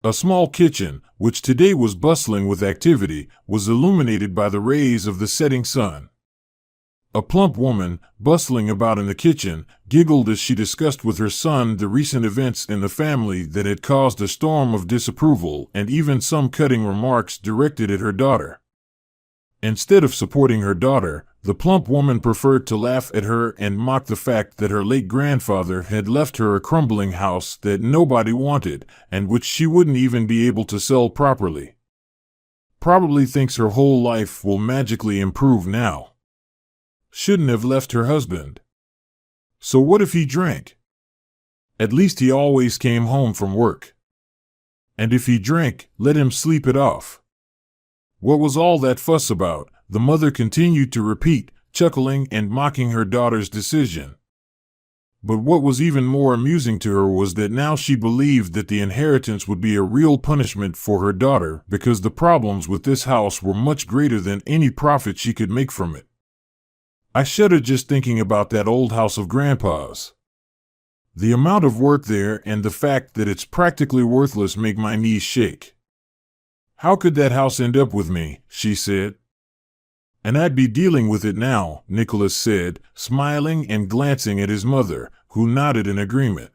A small kitchen, which today was bustling with activity, was illuminated by the rays of the setting sun. A plump woman, bustling about in the kitchen, giggled as she discussed with her son the recent events in the family that had caused a storm of disapproval and even some cutting remarks directed at her daughter. Instead of supporting her daughter, the plump woman preferred to laugh at her and mock the fact that her late grandfather had left her a crumbling house that nobody wanted and which she wouldn't even be able to sell properly. Probably thinks her whole life will magically improve now. Shouldn't have left her husband. So what if he drank? At least he always came home from work. And if he drank, let him sleep it off. What was all that fuss about? The mother continued to repeat, chuckling and mocking her daughter's decision. But what was even more amusing to her was that now she believed that the inheritance would be a real punishment for her daughter because the problems with this house were much greater than any profit she could make from it. I shuddered just thinking about that old house of Grandpa's. The amount of work there and the fact that it's practically worthless make my knees shake. How could that house end up with me? She said. And I'd be dealing with it now, Nicholas said, smiling and glancing at his mother, who nodded in agreement.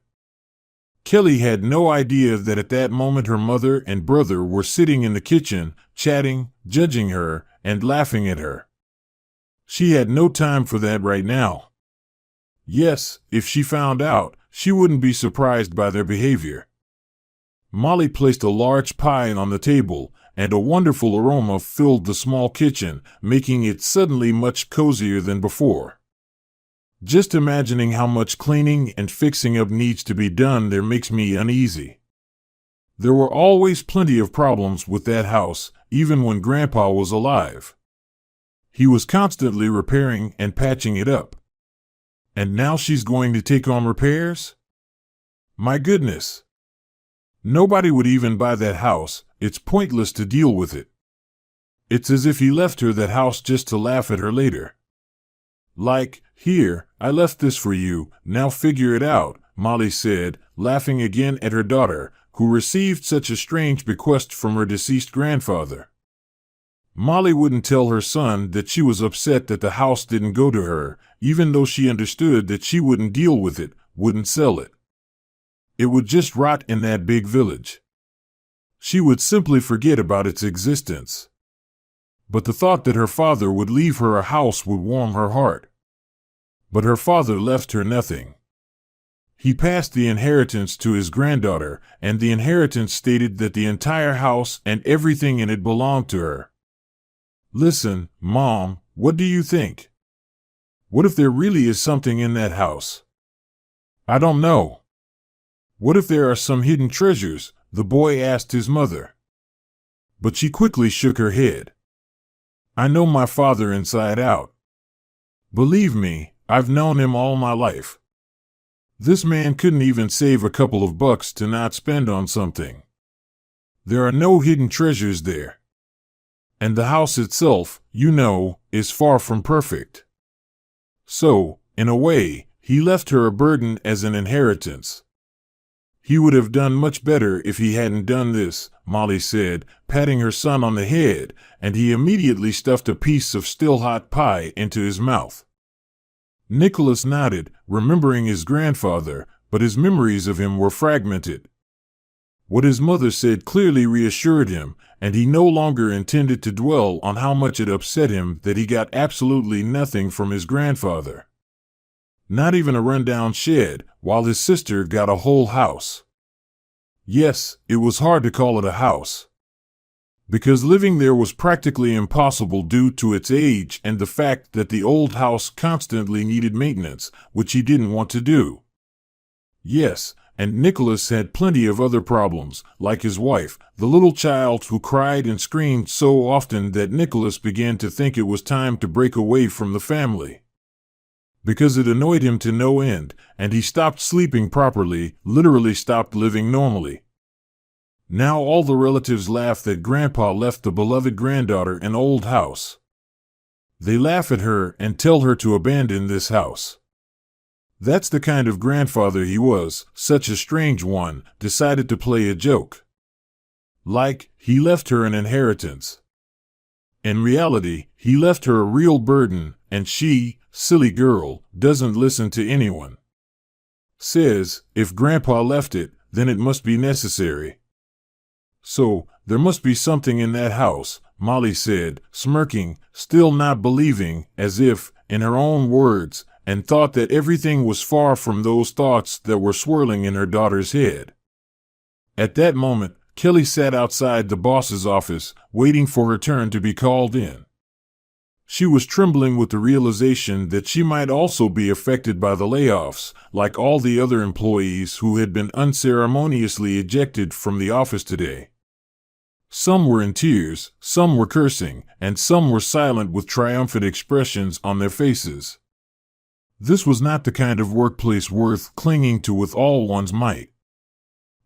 Kelly had no idea that at that moment her mother and brother were sitting in the kitchen, chatting, judging her, and laughing at her. She had no time for that right now. Yes, if she found out, she wouldn't be surprised by their behavior. Molly placed a large pie on the table, and a wonderful aroma filled the small kitchen, making it suddenly much cozier than before. Just imagining how much cleaning and fixing up needs to be done there makes me uneasy. There were always plenty of problems with that house, even when Grandpa was alive. He was constantly repairing and patching it up. And now she's going to take on repairs? My goodness! Nobody would even buy that house. It's pointless to deal with it. It's as if he left her that house just to laugh at her later. Like, here, I left this for you, now figure it out, Molly said, laughing again at her daughter, who received such a strange bequest from her deceased grandfather. Molly wouldn't tell her son that she was upset that the house didn't go to her, even though she understood that she wouldn't deal with it, wouldn't sell it. It would just rot in that big village. She would simply forget about its existence. But the thought that her father would leave her a house would warm her heart. But her father left her nothing. He passed the inheritance to his granddaughter, and the inheritance stated that the entire house and everything in it belonged to her. Listen, Mom, what do you think? What if there really is something in that house? I don't know. What if there are some hidden treasures? The boy asked his mother. But she quickly shook her head. I know my father inside out. Believe me, I've known him all my life. This man couldn't even save a couple of bucks to not spend on something. There are no hidden treasures there. And the house itself, you know, is far from perfect. So, in a way, he left her a burden as an inheritance. He would have done much better if he hadn't done this, Molly said, patting her son on the head, and he immediately stuffed a piece of still-hot pie into his mouth. Nicholas nodded, remembering his grandfather, but his memories of him were fragmented. What his mother said clearly reassured him, and he no longer intended to dwell on how much it upset him that he got absolutely nothing from his grandfather. Not even a rundown shed, while his sister got a whole house. Yes, it was hard to call it a house. Because living there was practically impossible due to its age and the fact that the old house constantly needed maintenance, which he didn't want to do. Yes, and Nicholas had plenty of other problems, like his wife, the little child who cried and screamed so often that Nicholas began to think it was time to break away from the family. Because it annoyed him to no end, and he stopped sleeping properly, literally stopped living normally. Now all the relatives laugh that Grandpa left the beloved granddaughter an old house. They laugh at her and tell her to abandon this house. That's the kind of grandfather he was, such a strange one, decided to play a joke. Like, he left her an inheritance. In reality, he left her a real burden, and she, silly girl, doesn't listen to anyone. Says, if Grandpa left it, then it must be necessary. So, there must be something in that house, Molly said, smirking, still not believing, as if, in her own words, and thought that everything was far from those thoughts that were swirling in her daughter's head. At that moment, Kelly sat outside the boss's office, waiting for her turn to be called in. She was trembling with the realization that she might also be affected by the layoffs, like all the other employees who had been unceremoniously ejected from the office today. Some were in tears, some were cursing, and some were silent with triumphant expressions on their faces. This was not the kind of workplace worth clinging to with all one's might.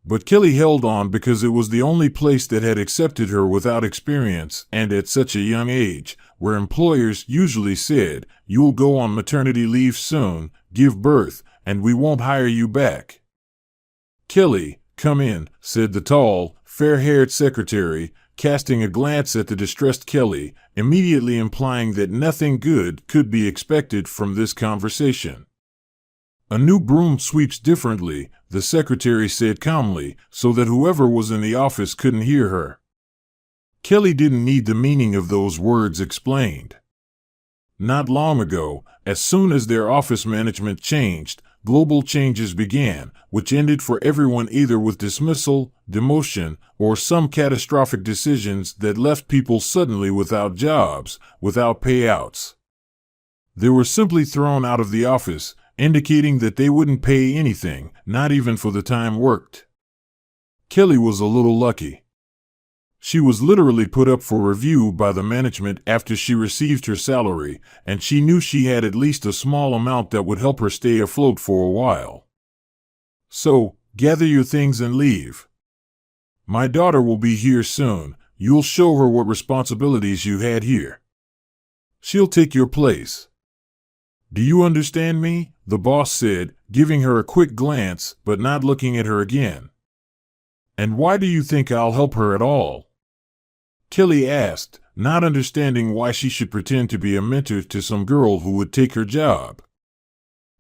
But Kelly held on because it was the only place that had accepted her without experience and at such a young age, where employers usually said, "You'll go on maternity leave soon, give birth, and we won't hire you back." "Kelly, come in," said the tall, fair-haired secretary, casting a glance at the distressed Kelly, immediately implying that nothing good could be expected from this conversation. "A new broom sweeps differently," the secretary said calmly, so that whoever was in the office couldn't hear her. Kelly didn't need the meaning of those words explained. Not long ago, as soon as their office management changed, global changes began, which ended for everyone either with dismissal, demotion, or some catastrophic decisions that left people suddenly without jobs, without payouts. They were simply thrown out of the office, indicating that they wouldn't pay anything, not even for the time worked. Kelly was a little lucky. She was literally put up for review by the management after she received her salary, and she knew she had at least a small amount that would help her stay afloat for a while. "So, gather your things and leave. My daughter will be here soon. You'll show her what responsibilities you had here. She'll take your place. Do you understand me?" the boss said, giving her a quick glance but not looking at her again. "And why do you think I'll help her at all?" Kelly asked, not understanding why she should pretend to be a mentor to some girl who would take her job.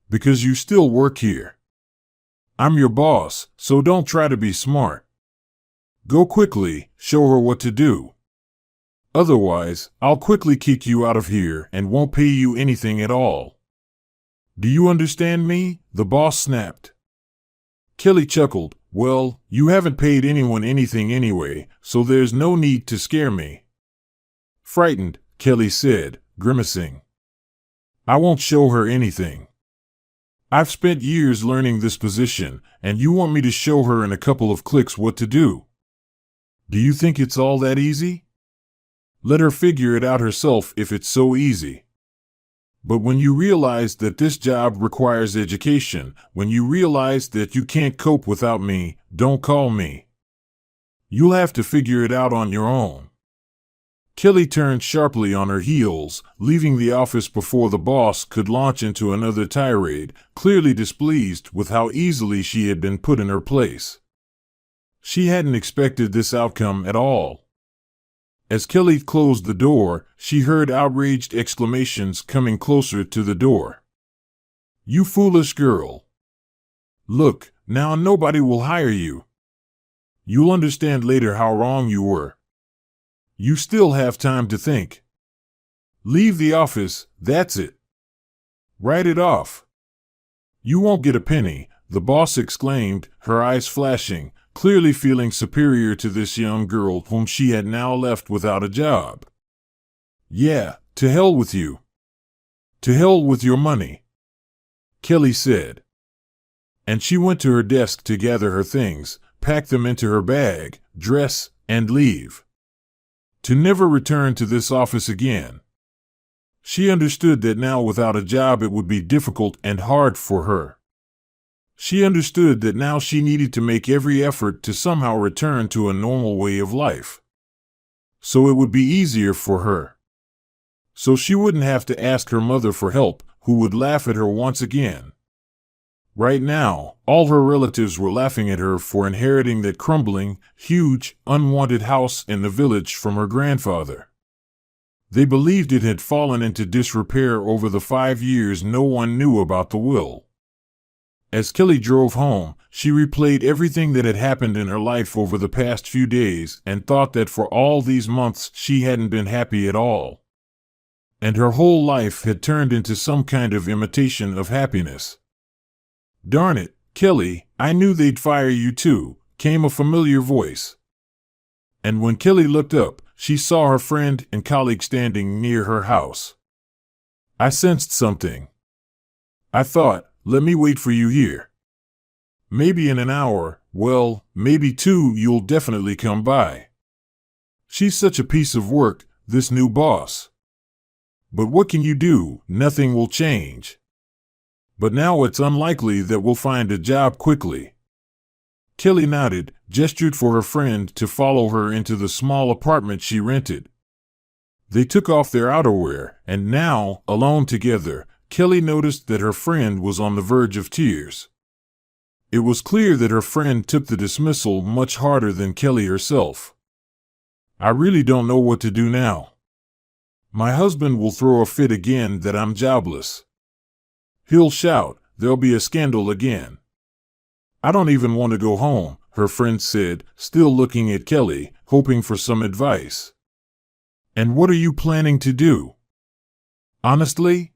"Because you still work here. I'm your boss, so don't try to be smart. Go quickly, show her what to do. Otherwise, I'll quickly kick you out of here and won't pay you anything at all. Do you understand me?" the boss snapped. Kelly chuckled. "Well, you haven't paid anyone anything anyway, so there's no need to scare me." Frightened, Kelly said, grimacing. "I won't show her anything. I've spent years learning this position, and you want me to show her in a couple of clicks what to do? Do you think it's all that easy? Let her figure it out herself if it's so easy. But when you realize that this job requires education, when you realize that you can't cope without me, don't call me. You'll have to figure it out on your own." Kelly turned sharply on her heels, leaving the office before the boss could launch into another tirade, clearly displeased with how easily she had been put in her place. She hadn't expected this outcome at all. As Kelly closed the door, she heard outraged exclamations coming closer to the door. "You foolish girl. Look, now nobody will hire you. You'll understand later how wrong you were. You still have time to think. Leave the office, that's it. Write it off." "You won't get a penny," the boss exclaimed, her eyes flashing, clearly feeling superior to this young girl whom she had now left without a job. "Yeah, to hell with you. To hell with your money," Kelly said. And she went to her desk to gather her things, pack them into her bag, dress, and leave. To never return to this office again. She understood that now without a job it would be difficult and hard for her. She understood that now she needed to make every effort to somehow return to a normal way of life. So it would be easier for her. So she wouldn't have to ask her mother for help, who would laugh at her once again. Right now, all her relatives were laughing at her for inheriting that crumbling, huge, unwanted house in the village from her grandfather. They believed it had fallen into disrepair over the 5 years no one knew about the will. As Kelly drove home, she replayed everything that had happened in her life over the past few days and thought that for all these months she hadn't been happy at all. And her whole life had turned into some kind of imitation of happiness. "Darn it, Kelly, I knew they'd fire you too," came a familiar voice. And when Kelly looked up, she saw her friend and colleague standing near her house. "I sensed something. I thought, let me wait for you here. Maybe in an hour, well, maybe 2, you'll definitely come by. She's such a piece of work, this new boss. But what can you do? Nothing will change. But now it's unlikely that we'll find a job quickly." Kelly nodded, gestured for her friend to follow her into the small apartment she rented. They took off their outerwear, and now, alone together, Kelly noticed that her friend was on the verge of tears. It was clear that her friend took the dismissal much harder than Kelly herself. "I really don't know what to do now. My husband will throw a fit again that I'm jobless. He'll shout, there'll be a scandal again. I don't even want to go home," her friend said, still looking at Kelly, hoping for some advice. "And what are you planning to do?" "Honestly,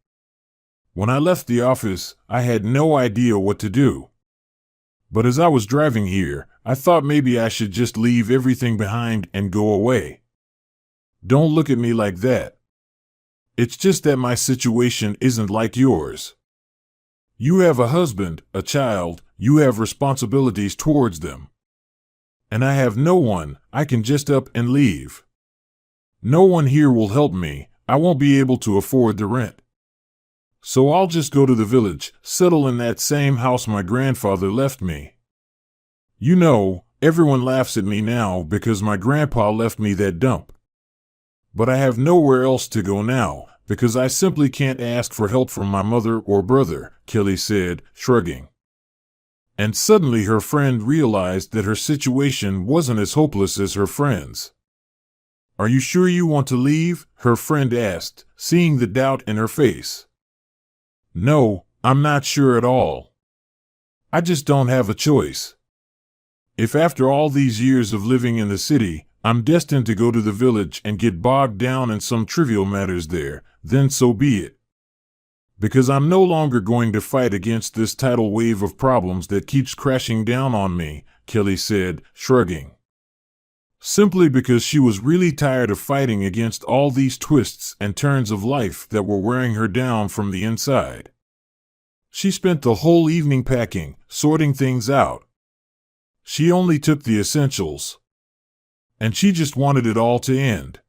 when I left the office, I had no idea what to do. But as I was driving here, I thought maybe I should just leave everything behind and go away. Don't look at me like that. It's just that my situation isn't like yours. You have a husband, a child, you have responsibilities towards them. And I have no one, I can just up and leave. No one here will help me, I won't be able to afford the rent. So I'll just go to the village, settle in that same house my grandfather left me. You know, everyone laughs at me now because my grandpa left me that dump. But I have nowhere else to go now, because I simply can't ask for help from my mother or brother," Kelly said, shrugging. And suddenly her friend realized that her situation wasn't as hopeless as her friend's. "Are you sure you want to leave?" her friend asked, seeing the doubt in her face. "No, I'm not sure at all. I just don't have a choice. If after all these years of living in the city, I'm destined to go to the village and get bogged down in some trivial matters there, then so be it. Because I'm no longer going to fight against this tidal wave of problems that keeps crashing down on me," Kelly said, shrugging. Simply because she was really tired of fighting against all these twists and turns of life that were wearing her down from the inside. She spent the whole evening packing, sorting things out. She only took the essentials. And she just wanted it all to end.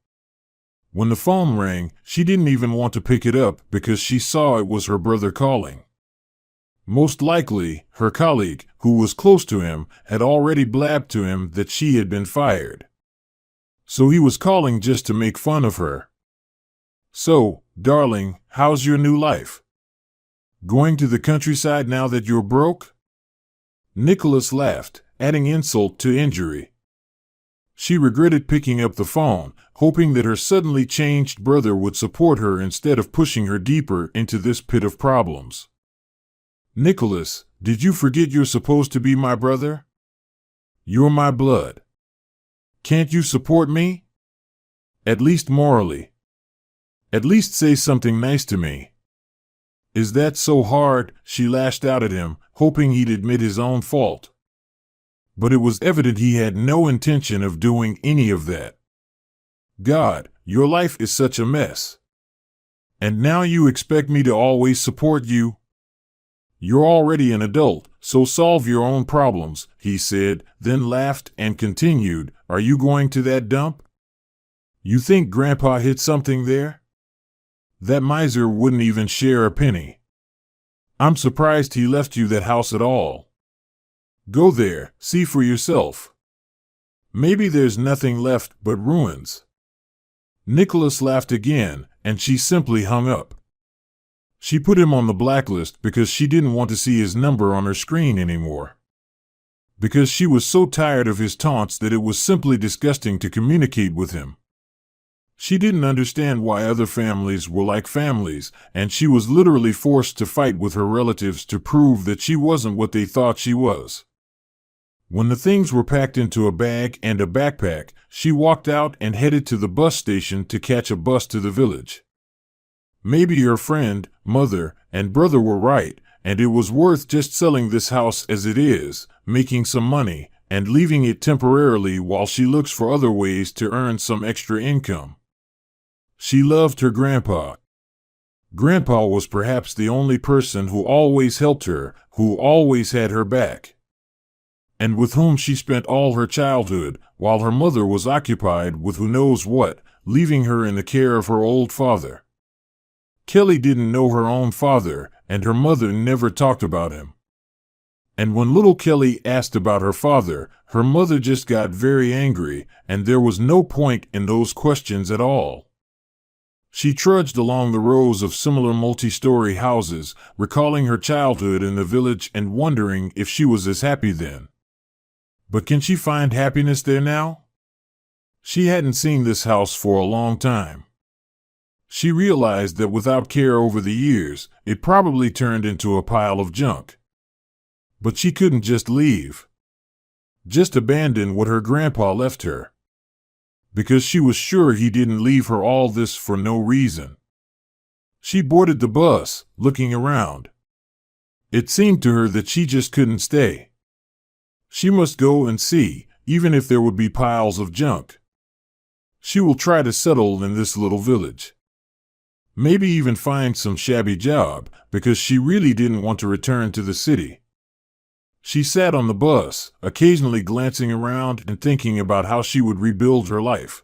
When the phone rang, she didn't even want to pick it up because she saw it was her brother calling. Most likely, her colleague, who was close to him, had already blabbed to him that she had been fired. So he was calling just to make fun of her. "So, darling, how's your new life? Going to the countryside now that you're broke?" Nicholas laughed, adding insult to injury. She regretted picking up the phone, hoping that her suddenly changed brother would support her instead of pushing her deeper into this pit of problems. "Nicholas, did you forget you're supposed to be my brother? You're my blood. Can't you support me? At least morally. At least say something nice to me." "Is that so hard?" she lashed out at him, hoping he'd admit his own fault. But it was evident he had no intention of doing any of that. "God, your life is such a mess. And now you expect me to always support you? You're already an adult, so solve your own problems," he said, then laughed and continued, "Are you going to that dump? You think Grandpa hid something there? That miser wouldn't even share a penny. I'm surprised he left you that house at all. Go there, see for yourself. Maybe there's nothing left but ruins." Nicholas laughed again, and she simply hung up. She put him on the blacklist because she didn't want to see his number on her screen anymore. Because she was so tired of his taunts that it was simply disgusting to communicate with him. She didn't understand why other families were like families, and she was literally forced to fight with her relatives to prove that she wasn't what they thought she was. When the things were packed into a bag and a backpack, she walked out and headed to the bus station to catch a bus to the village. Maybe her friend, mother, and brother were right, and it was worth just selling this house as it is, making some money, and leaving it temporarily while she looks for other ways to earn some extra income. She loved her grandpa. Grandpa was perhaps the only person who always helped her, who always had her back, and with whom she spent all her childhood, while her mother was occupied with who knows what, leaving her in the care of her old father. Kelly didn't know her own father, and her mother never talked about him. And when little Kelly asked about her father, her mother just got very angry, and there was no point in those questions at all. She trudged along the rows of similar multi-story houses, recalling her childhood in the village and wondering if she was as happy then. But can she find happiness there now? She hadn't seen this house for a long time. She realized that without care over the years, it probably turned into a pile of junk. But she couldn't just leave. Just abandon what her grandpa left her. Because she was sure he didn't leave her all this for no reason. She boarded the bus, looking around. It seemed to her that she just couldn't stay. She must go and see, even if there would be piles of junk. She will try to settle in this little village. Maybe even find some shabby job, because she really didn't want to return to the city. She sat on the bus, occasionally glancing around and thinking about how she would rebuild her life.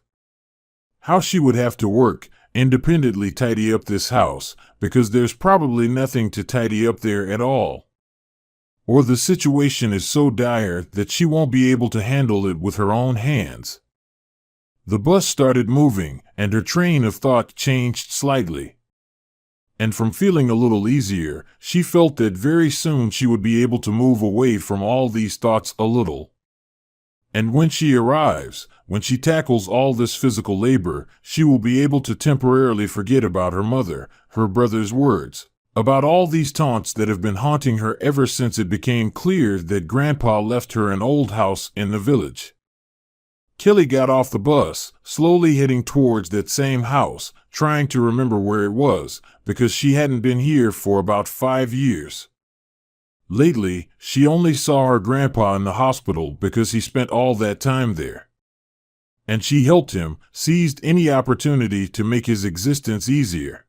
How she would have to work, independently tidy up this house, because there's probably nothing to tidy up there at all. Or the situation is so dire that she won't be able to handle it with her own hands. The bus started moving, and her train of thought changed slightly. And from feeling a little easier, she felt that very soon she would be able to move away from all these thoughts a little. And when she arrives, when she tackles all this physical labor, she will be able to temporarily forget about her mother, her brother's words, about all these taunts that have been haunting her ever since it became clear that Grandpa left her an old house in the village. Kelly got off the bus, slowly heading towards that same house, trying to remember where it was, because she hadn't been here for about 5 years. Lately, she only saw her grandpa in the hospital because he spent all that time there. And she helped him, seized any opportunity to make his existence easier.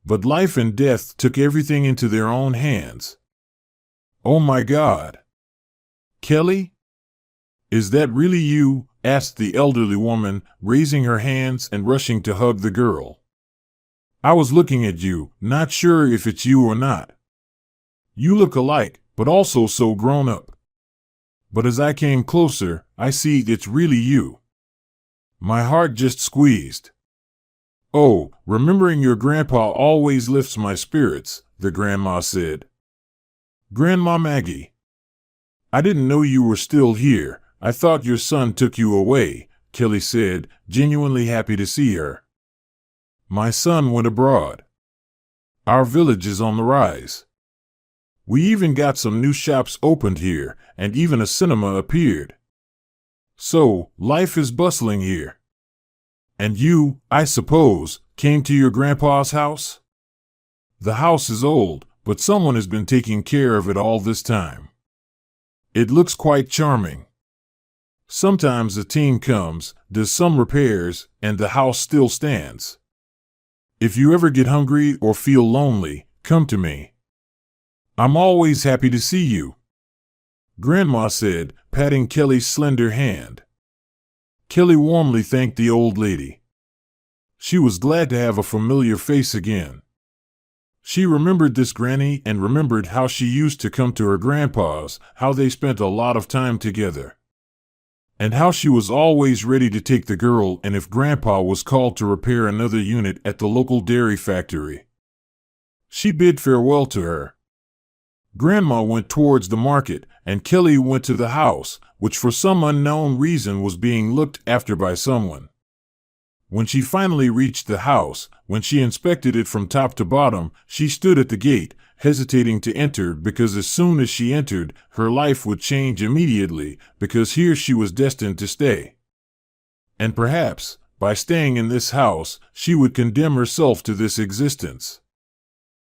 But life and death took everything into their own hands. Oh my God. Kelly? Is that really you? Asked the elderly woman, raising her hands and rushing to hug the girl. I was looking at you, not sure if it's you or not. You look alike, but also so grown up. But as I came closer, I see it's really you. My heart just squeezed. Oh, remembering your grandpa always lifts my spirits, the grandma said. Grandma Maggie. I didn't know you were still here. I thought your son took you away, Kelly said, genuinely happy to see her. My son went abroad. Our village is on the rise. We even got some new shops opened here, and even a cinema appeared. So, life is bustling here. And you, I suppose, came to your grandpa's house? The house is old, but someone has been taking care of it all this time. It looks quite charming. Sometimes a team comes, does some repairs, and the house still stands. If you ever get hungry or feel lonely, come to me. I'm always happy to see you, Grandma said, patting Kelly's slender hand. Kelly warmly thanked the old lady. She was glad to have a familiar face again. She remembered this granny and remembered how she used to come to her grandpa's, how they spent a lot of time together. And how she was always ready to take the girl and if Grandpa was called to repair another unit at the local dairy factory. She bid farewell to her. Grandma went towards the market, and Kelly went to the house, which for some unknown reason was being looked after by someone. When she finally reached the house, when she inspected it from top to bottom, she stood at the gate, hesitating to enter because as soon as she entered, her life would change immediately, because here she was destined to stay. And perhaps, by staying in this house, she would condemn herself to this existence.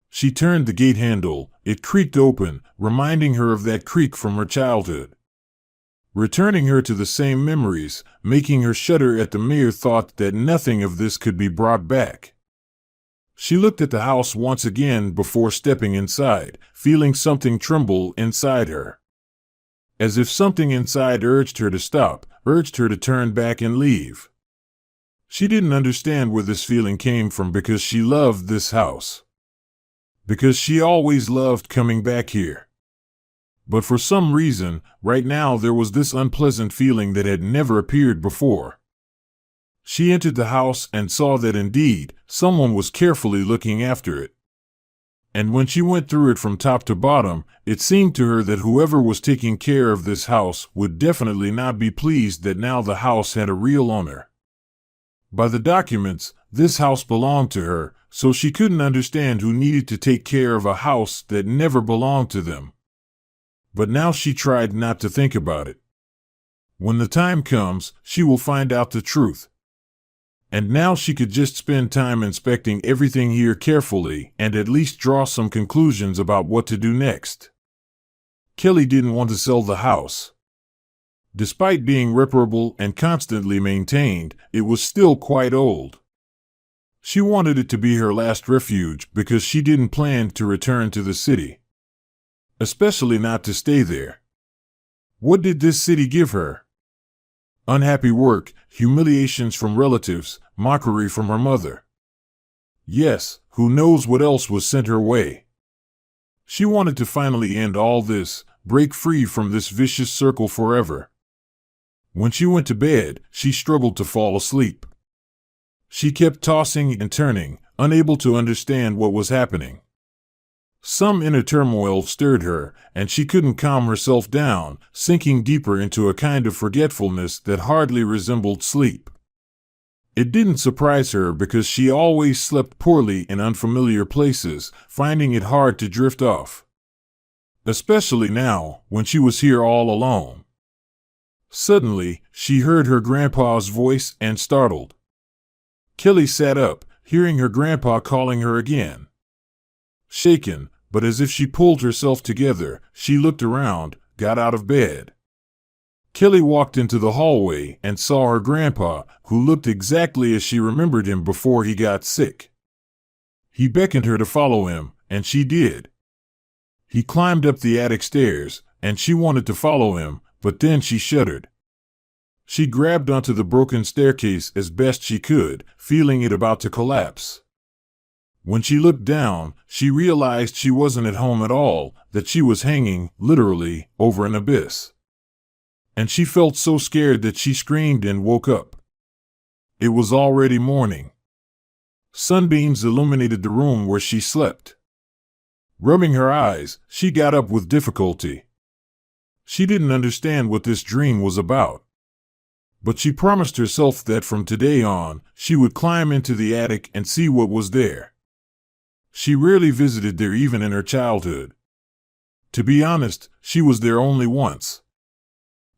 She turned the gate handle. It creaked open, reminding her of that creak from her childhood, returning her to the same memories, making her shudder at the mere thought that nothing of this could be brought back. She looked at the house once again before stepping inside, feeling something tremble inside her. As if something inside urged her to stop, urged her to turn back and leave. She didn't understand where this feeling came from because she loved this house. Because she always loved coming back here. But for some reason, right now there was this unpleasant feeling that had never appeared before. She entered the house and saw that indeed, someone was carefully looking after it. And when she went through it from top to bottom, it seemed to her that whoever was taking care of this house would definitely not be pleased that now the house had a real owner. By the documents, this house belonged to her, so she couldn't understand who needed to take care of a house that never belonged to them. But now she tried not to think about it. When the time comes, she will find out the truth. And now she could just spend time inspecting everything here carefully and at least draw some conclusions about what to do next. Kelly didn't want to sell the house. Despite being reparable and constantly maintained, it was still quite old. She wanted it to be her last refuge because she didn't plan to return to the city. Especially not to stay there. What did this city give her? Unhappy work, humiliations from relatives, mockery from her mother. Yes, who knows what else was sent her way. She wanted to finally end all this, break free from this vicious circle forever. When she went to bed, she struggled to fall asleep. She kept tossing and turning, unable to understand what was happening. Some inner turmoil stirred her, and she couldn't calm herself down, sinking deeper into a kind of forgetfulness that hardly resembled sleep. It didn't surprise her because she always slept poorly in unfamiliar places, finding it hard to drift off. Especially now, when she was here all alone. Suddenly, she heard her grandpa's voice and startled. Kelly sat up, hearing her grandpa calling her again. Shaken, but as if she pulled herself together, she looked around, got out of bed. Kelly walked into the hallway and saw her grandpa, who looked exactly as she remembered him before he got sick. He beckoned her to follow him, and she did. He climbed up the attic stairs, and she wanted to follow him, but then she shuddered. She grabbed onto the broken staircase as best she could, feeling it about to collapse. When she looked down, she realized she wasn't at home at all, that she was hanging, literally, over an abyss. And she felt so scared that she screamed and woke up. It was already morning. Sunbeams illuminated the room where she slept. Rubbing her eyes, she got up with difficulty. She didn't understand what this dream was about. But she promised herself that from today on, she would climb into the attic and see what was there. She rarely visited there even in her childhood. To be honest, she was there only once.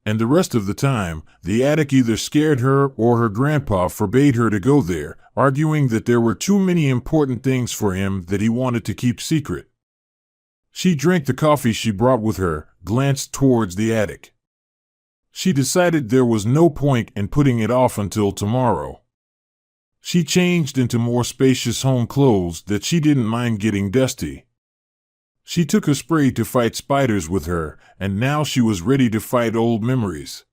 And the rest of the time, the attic either scared her or her grandpa forbade her to go there, arguing that there were too many important things for him that he wanted to keep secret. She drank the coffee she brought with her, glanced towards the attic. She decided there was no point in putting it off until tomorrow. She changed into more spacious home clothes that she didn't mind getting dusty. She took a spray to fight spiders with her, and now she was ready to fight old memories.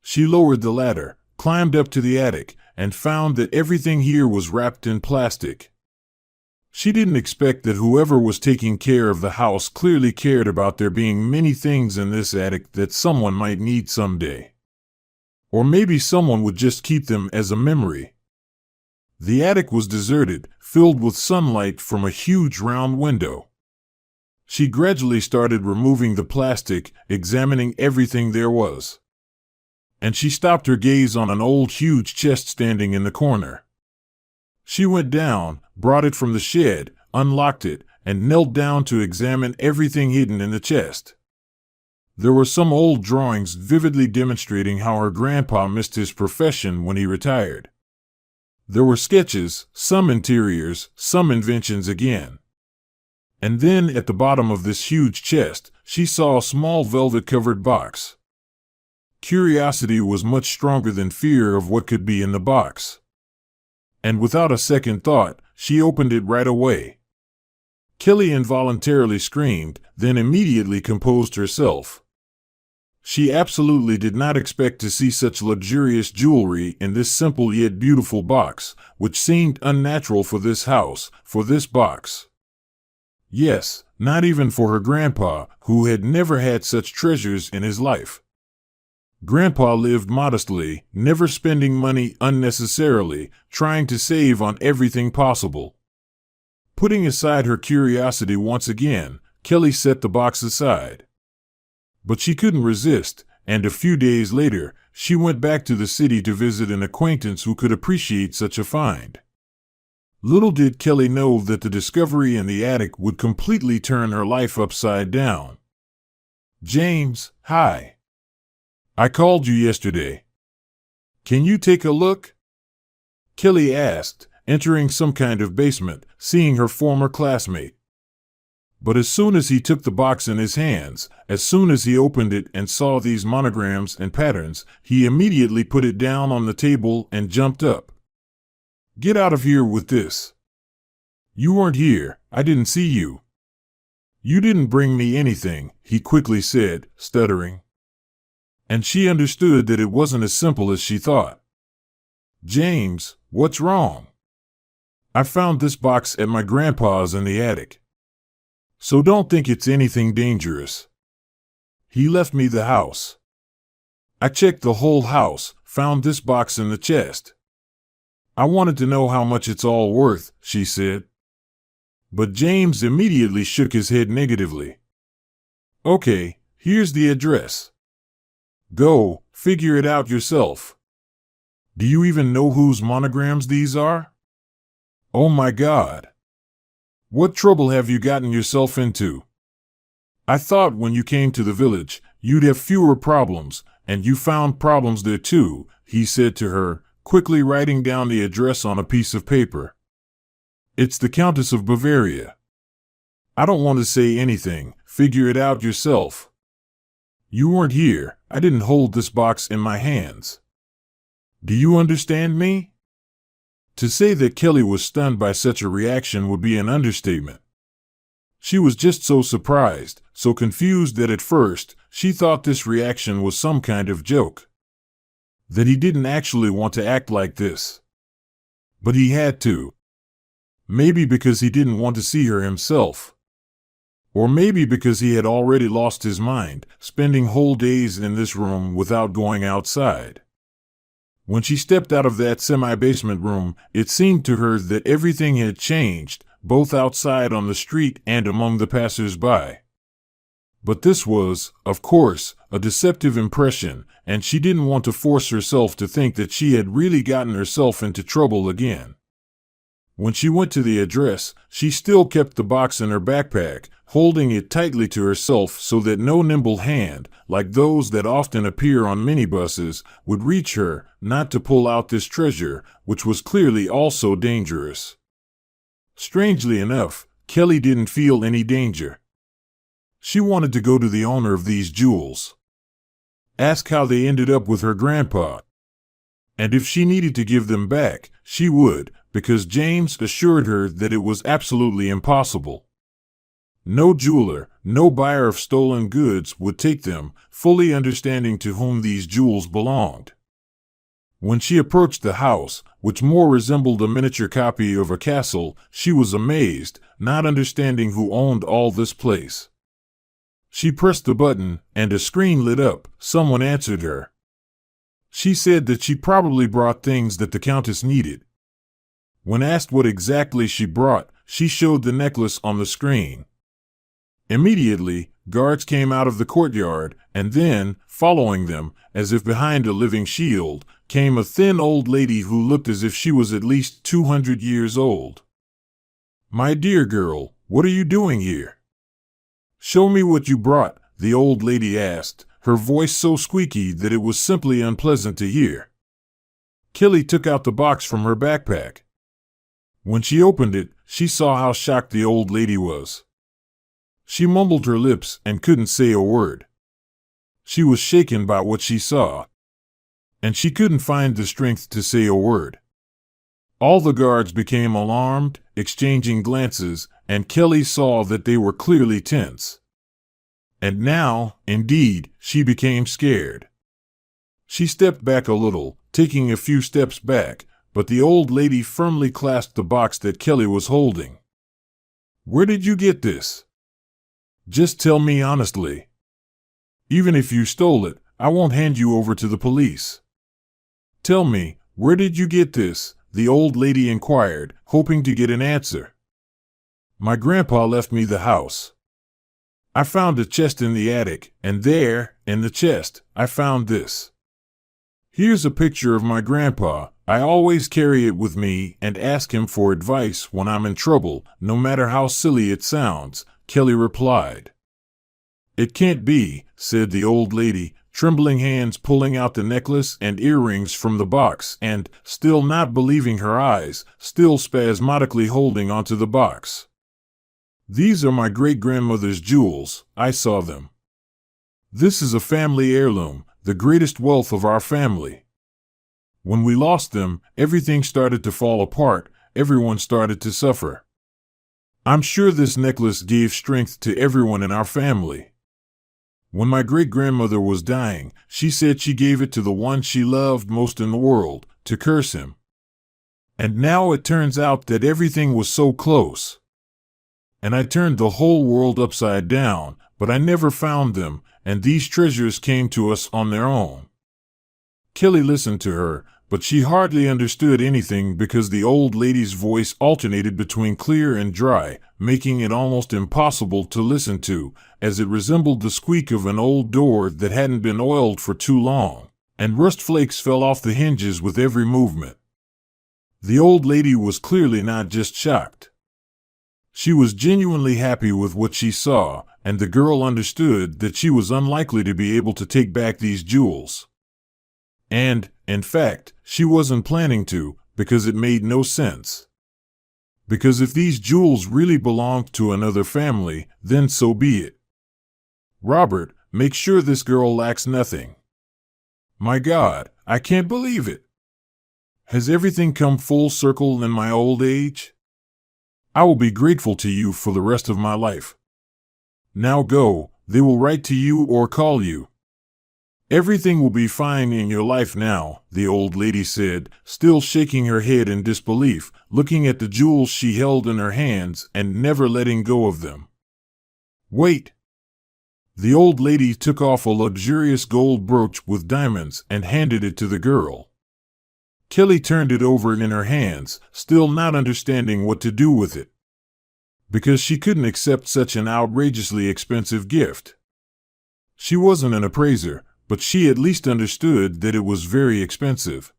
She lowered the ladder, climbed up to the attic, and found that everything here was wrapped in plastic. She didn't expect that whoever was taking care of the house clearly cared about there being many things in this attic that someone might need someday. Or maybe someone would just keep them as a memory. The attic was deserted, filled with sunlight from a huge round window. She gradually started removing the plastic, examining everything there was. And she stopped her gaze on an old huge chest standing in the corner. She went down, brought it from the shed, unlocked it, and knelt down to examine everything hidden in the chest. There were some old drawings vividly demonstrating how her grandpa missed his profession when he retired. There were sketches, some interiors, some inventions again. And then, at the bottom of this huge chest, she saw a small velvet-covered box. Curiosity was much stronger than fear of what could be in the box. And without a second thought, she opened it right away. Kelly involuntarily screamed, then immediately composed herself. She absolutely did not expect to see such luxurious jewelry in this simple yet beautiful box, which seemed unnatural for this house, for this box. Yes, not even for her grandpa, who had never had such treasures in his life. Grandpa lived modestly, never spending money unnecessarily, trying to save on everything possible. Putting aside her curiosity once again, Kelly set the box aside. But she couldn't resist, and a few days later, she went back to the city to visit an acquaintance who could appreciate such a find. Little did Kelly know that the discovery in the attic would completely turn her life upside down. "James, hi. I called you yesterday. Can you take a look?" Kelly asked, entering some kind of basement, seeing her former classmate. But as soon as he took the box in his hands, as soon as he opened it and saw these monograms and patterns, he immediately put it down on the table and jumped up. "Get out of here with this. You weren't here, I didn't see you. You didn't bring me anything," he quickly said, stuttering. And she understood that it wasn't as simple as she thought. "James, what's wrong? I found this box at my grandpa's in the attic. So don't think it's anything dangerous. He left me the house. I checked the whole house, found this box in the chest. I wanted to know how much it's all worth," she said. But James immediately shook his head negatively. "Okay, here's the address. Go, figure it out yourself. Do you even know whose monograms these are? Oh my God. What trouble have you gotten yourself into? I thought when you came to the village, you'd have fewer problems, and you found problems there too," he said to her, quickly writing down the address on a piece of paper. "It's the Countess of Bavaria. I don't want to say anything, figure it out yourself. You weren't here, I didn't hold this box in my hands. Do you understand me?" To say that Kelly was stunned by such a reaction would be an understatement. She was just so surprised, so confused that at first, she thought this reaction was some kind of joke. That he didn't actually want to act like this. But he had to. Maybe because he didn't want to see her himself. Or maybe because he had already lost his mind, spending whole days in this room without going outside. When she stepped out of that semi-basement room, it seemed to her that everything had changed, both outside on the street and among the passers-by. But this was, of course, a deceptive impression, and she didn't want to force herself to think that she had really gotten herself into trouble again. When she went to the address, she still kept the box in her backpack, holding it tightly to herself so that no nimble hand, like those that often appear on minibuses, would reach her, not to pull out this treasure, which was clearly also dangerous. Strangely enough, Kelly didn't feel any danger. She wanted to go to the owner of these jewels. Ask how they ended up with her grandpa. And if she needed to give them back, she would, because James assured her that it was absolutely impossible. No jeweler, no buyer of stolen goods would take them, fully understanding to whom these jewels belonged. When she approached the house, which more resembled a miniature copy of a castle, she was amazed, not understanding who owned all this place. She pressed the button, and a screen lit up. Someone answered her. She said that she probably brought things that the Countess needed. When asked what exactly she brought, she showed the necklace on the screen. Immediately, guards came out of the courtyard, and then, following them, as if behind a living shield, came a thin old lady who looked as if she was at least 200 years old. "My dear girl, what are you doing here?" "Show me what you brought," the old lady asked, her voice so squeaky that it was simply unpleasant to hear. Kelly took out the box from her backpack. When she opened it, she saw how shocked the old lady was. She mumbled her lips and couldn't say a word. She was shaken by what she saw, and she couldn't find the strength to say a word. All the guards became alarmed, exchanging glances, and Kelly saw that they were clearly tense. And now, indeed, she became scared. She stepped back a little, taking a few steps back, but the old lady firmly clasped the box that Kelly was holding. "Where did you get this? Just tell me honestly. Even if you stole it, I won't hand you over to the police. Tell me, where did you get this?" the old lady inquired, hoping to get an answer. "My grandpa left me the house. I found a chest in the attic, and there, in the chest, I found this. Here's a picture of my grandpa. I always carry it with me and ask him for advice when I'm in trouble, no matter how silly it sounds," Kelly replied. "It can't be," said the old lady, trembling hands pulling out the necklace and earrings from the box and, still not believing her eyes, still spasmodically holding onto the box. "These are my great-grandmother's jewels. I saw them. This is a family heirloom, the greatest wealth of our family. When we lost them, everything started to fall apart, everyone started to suffer. I'm sure this necklace gave strength to everyone in our family. When my great-grandmother was dying, she said she gave it to the one she loved most in the world, to curse him. And now it turns out that everything was so close. And I turned the whole world upside down, but I never found them, and these treasures came to us on their own." Kelly listened to her, but she hardly understood anything because the old lady's voice alternated between clear and dry, making it almost impossible to listen to, as it resembled the squeak of an old door that hadn't been oiled for too long, and rust flakes fell off the hinges with every movement. The old lady was clearly not just shocked. She was genuinely happy with what she saw, and the girl understood that she was unlikely to be able to take back these jewels. And, in fact, she wasn't planning to, because it made no sense. Because if these jewels really belonged to another family, then so be it. "Robert, make sure this girl lacks nothing. My God, I can't believe it. Has everything come full circle in my old age? I will be grateful to you for the rest of my life. Now go, they will write to you or call you. Everything will be fine in your life now," the old lady said, still shaking her head in disbelief, looking at the jewels she held in her hands and never letting go of them. "Wait." The old lady took off a luxurious gold brooch with diamonds and handed it to the girl. Kelly turned it over in her hands, still not understanding what to do with it. Because she couldn't accept such an outrageously expensive gift. She wasn't an appraiser, but she at least understood that it was very expensive.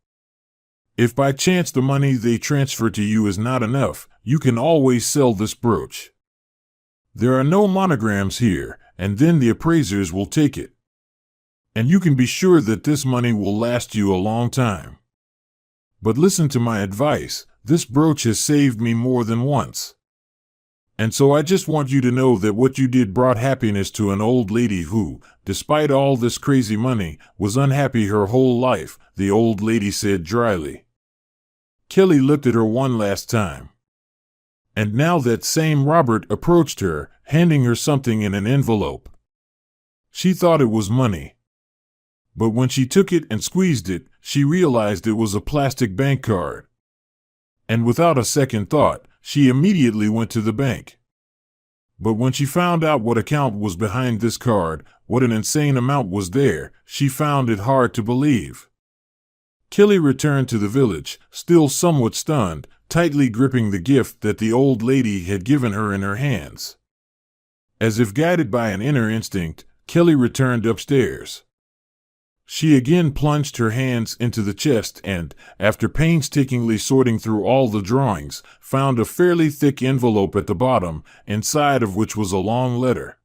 If by chance the money they transfer to you is not enough, you can always sell this brooch. There are no monograms here, and then the appraisers will take it. And you can be sure that this money will last you a long time. But listen to my advice, this brooch has saved me more than once. And so I just want you to know that what you did brought happiness to an old lady who, despite all this crazy money, was unhappy her whole life," the old lady said dryly. Kelly looked at her one last time. And now that same Robert approached her, handing her something in an envelope. She thought it was money. But when she took it and squeezed it, she realized it was a plastic bank card. And without a second thought, she immediately went to the bank. But when she found out what account was behind this card, what an insane amount was there, she found it hard to believe. Kelly returned to the village, still somewhat stunned, tightly gripping the gift that the old lady had given her in her hands. As if guided by an inner instinct, Kelly returned upstairs. She again plunged her hands into the chest and, after painstakingly sorting through all the drawings, found a fairly thick envelope at the bottom, inside of which was a long letter.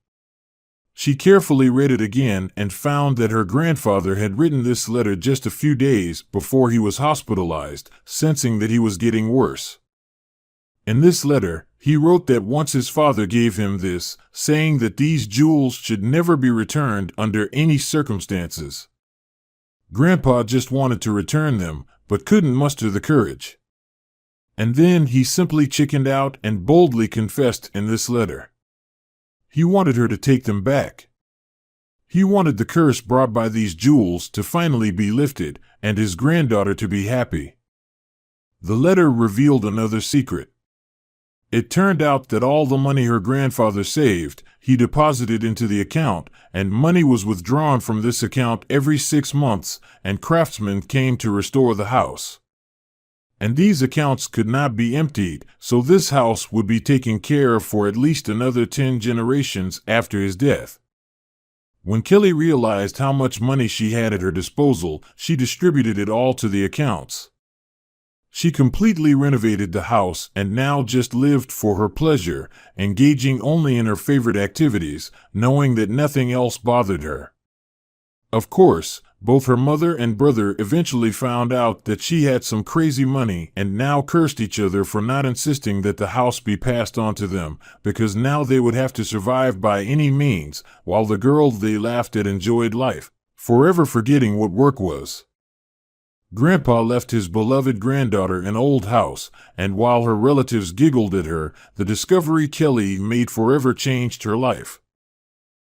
She carefully read it again and found that her grandfather had written this letter just a few days before he was hospitalized, sensing that he was getting worse. In this letter, he wrote that once his father gave him this, saying that these jewels should never be returned under any circumstances. Grandpa just wanted to return them, but couldn't muster the courage. And then he simply chickened out and boldly confessed in this letter. He wanted her to take them back. He wanted the curse brought by these jewels to finally be lifted, and his granddaughter to be happy. The letter revealed another secret. It turned out that all the money her grandfather saved, he deposited into the account, and money was withdrawn from this account every 6 months, and craftsmen came to restore the house. And these accounts could not be emptied, so this house would be taken care of for at least another 10 generations after his death. When Kelly realized how much money she had at her disposal, she distributed it all to the accounts. She completely renovated the house and now just lived for her pleasure, engaging only in her favorite activities, knowing that nothing else bothered her. Of course, both her mother and brother eventually found out that she had some crazy money and now cursed each other for not insisting that the house be passed on to them, because now they would have to survive by any means, while the girl they laughed at enjoyed life, forever forgetting what work was. Grandpa left his beloved granddaughter an old house, and while her relatives giggled at her, the discovery Kelly made forever changed her life.